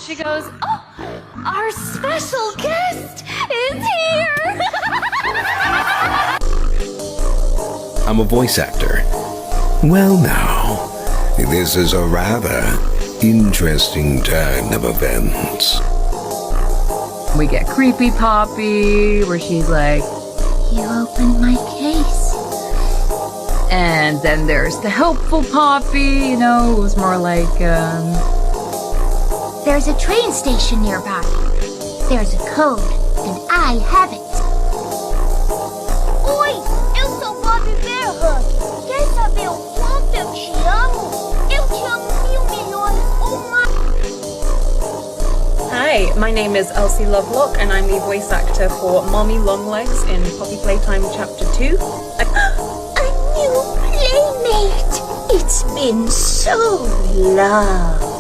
She goes, "Oh, our special guest is here." I'm a voice actor. Well now, this is a rather interesting turn of events. We get Creepy Poppy, where she's like, "You opened my case." And then there's the Helpful Poppy, you know, who's more like, There's a train station nearby. There's a code, and I have it. Oi, eu sou Bob Bearhug. Quer saber o quanto eu te amo? Eu te amo 1000 milhões ou mais. Hi, my name is Elsie Lovelock and I'm the voice actor for Mommy Longlegs in Poppy Playtime Chapter 2. A new playmate. It's been so long.